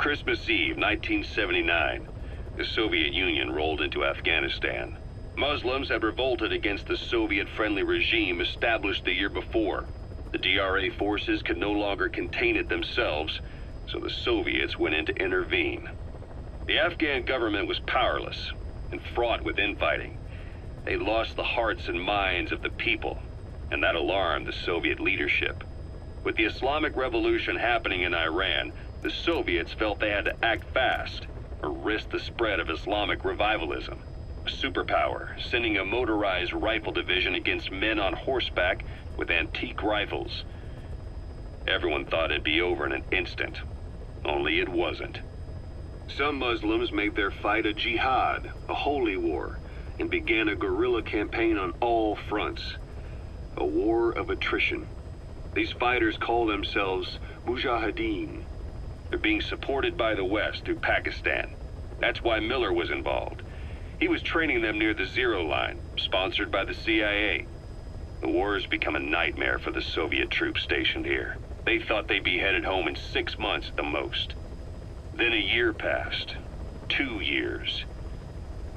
Christmas Eve, 1979, the Soviet Union rolled into Afghanistan. Muslims had revolted against the Soviet-friendly regime established the year before. The DRA forces could no longer contain it themselves, so the Soviets went in to intervene. The Afghan government was powerless and fraught with infighting. They lost the hearts and minds of the people, and that alarmed the Soviet leadership. With the Islamic Revolution happening in Iran, the Soviets felt they had to act fast or risk the spread of Islamic revivalism. A superpower, sending a motorized rifle division against men on horseback with antique rifles. Everyone thought it'd be over in an instant, only it wasn't. Some Muslims made their fight a jihad, a holy war, and began a guerrilla campaign on all fronts. A war of attrition. These fighters call themselves Mujahideen. They're being supported by the West through Pakistan. That's why Miller was involved. He was training them near the Zero Line, sponsored by the CIA. The war has become a nightmare for the Soviet troops stationed here. They thought they'd be headed home in 6 months at the most. Then a year passed. 2 years.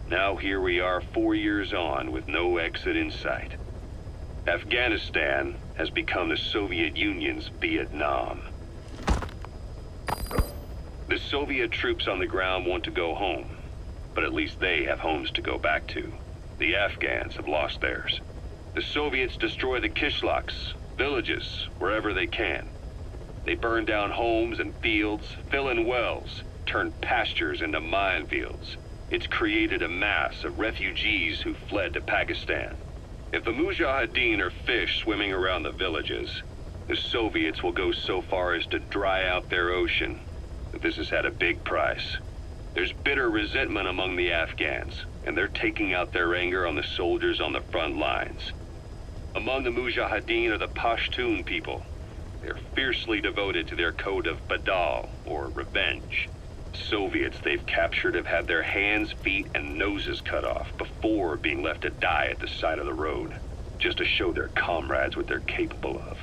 Now here we are 4 years on with no exit in sight. Afghanistan has become the Soviet Union's Vietnam. The Soviet troops on the ground want to go home, but at least they have homes to go back to. The Afghans have lost theirs. The Soviets destroy the kishlaks, villages, wherever they can. They burn down homes and fields, fill in wells, turn pastures into minefields. It's created a mass of refugees who fled to Pakistan. If the Mujahideen are fish swimming around the villages, the Soviets will go so far as to dry out their ocean. But this has had a big price. There's bitter resentment among the Afghans, and they're taking out their anger on the soldiers on the front lines. Among the Mujahideen are the Pashtun people. They're fiercely devoted to their code of Badal, or revenge. Soviets they've captured have had their hands, feet, and noses cut off before being left to die at the side of the road, just to show their comrades what they're capable of.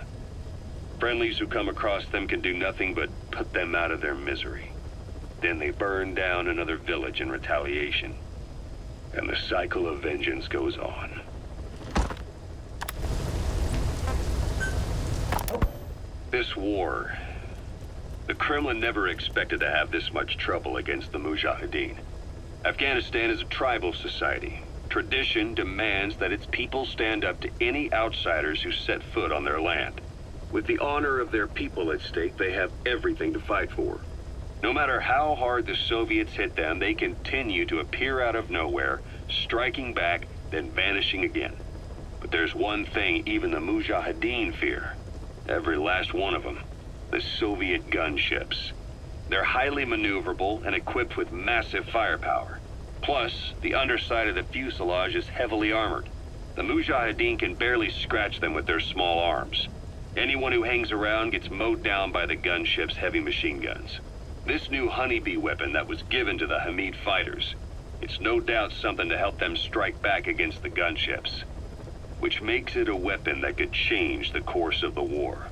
Friendlies who come across them can do nothing but put them out of their misery. Then they burn down another village in retaliation. And the cycle of vengeance goes on. This war, the Kremlin never expected to have this much trouble against the Mujahideen. Afghanistan is a tribal society. Tradition demands that its people stand up to any outsiders who set foot on their land. With the honor of their people at stake, they have everything to fight for. No matter how hard the Soviets hit them, they continue to appear out of nowhere, striking back, then vanishing again. But there's one thing even the Mujahideen fear. Every last one of them. The Soviet gunships. They're highly maneuverable and equipped with massive firepower. Plus, the underside of the fuselage is heavily armored. The Mujahideen can barely scratch them with their small arms. Anyone who hangs around gets mowed down by the gunship's heavy machine guns. This new honeybee weapon that was given to the Hamid fighters, it's no doubt something to help them strike back against the gunships, which makes it a weapon that could change the course of the war.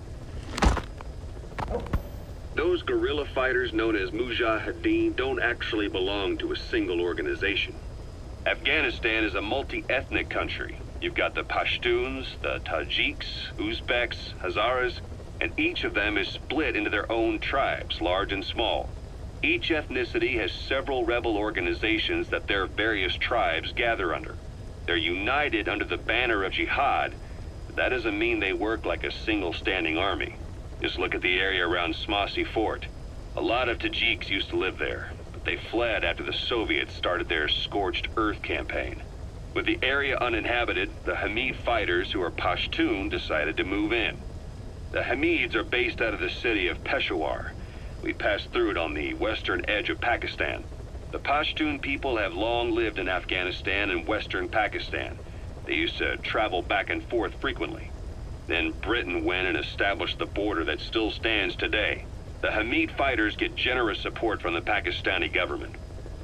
Those guerrilla fighters known as Mujahideen don't actually belong to a single organization. Afghanistan is a multi-ethnic country. You've got the Pashtuns, the Tajiks, Uzbeks, Hazaras, and each of them is split into their own tribes, large and small. Each ethnicity has several rebel organizations that their various tribes gather under. They're united under the banner of jihad, but that doesn't mean they work like a single standing army. Just look at the area around Smasi Fort. A lot of Tajiks used to live there, but they fled after the Soviets started their scorched earth campaign. With the area uninhabited, the Hamid fighters, who are Pashtun, decided to move in. The Hamids are based out of the city of Peshawar. We passed through it on the western edge of Pakistan. The Pashtun people have long lived in Afghanistan and western Pakistan. They used to travel back and forth frequently. Then Britain went and established the border that still stands today. The Hamid fighters get generous support from the Pakistani government.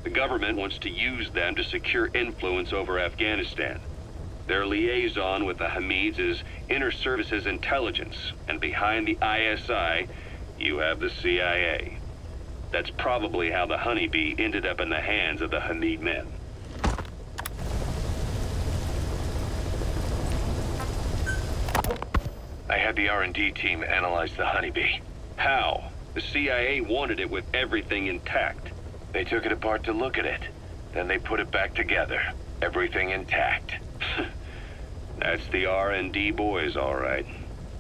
The government wants to use them to secure influence over Afghanistan. Their liaison with the Hamids is Inter-Services Intelligence, and behind the ISI, you have the CIA. That's probably how the Honeybee ended up in the hands of the Hamid men. I had the R&D team analyze the Honeybee. How? The CIA wanted it with everything intact. They took it apart to look at it. Then they put it back together. Everything intact. That's the R&D boys, all right.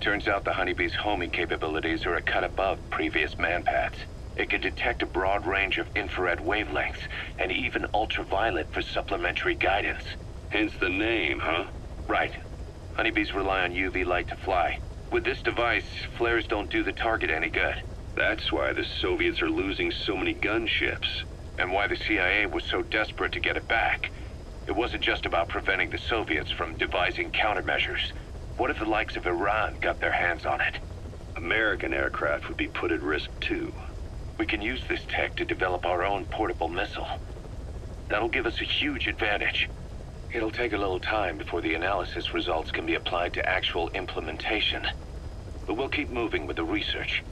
Turns out the Honeybee's homing capabilities are a cut above previous manpads. It can detect a broad range of infrared wavelengths, and even ultraviolet for supplementary guidance. Hence the name, huh? Right. Honeybees rely on UV light to fly. With this device, flares don't do the target any good. That's why the Soviets are losing so many gunships. And why the CIA was so desperate to get it back. It wasn't just about preventing the Soviets from devising countermeasures. What if the likes of Iran got their hands on it? American aircraft would be put at risk too. We can use this tech to develop our own portable missile. That'll give us a huge advantage. It'll take a little time before the analysis results can be applied to actual implementation. But we'll keep moving with the research.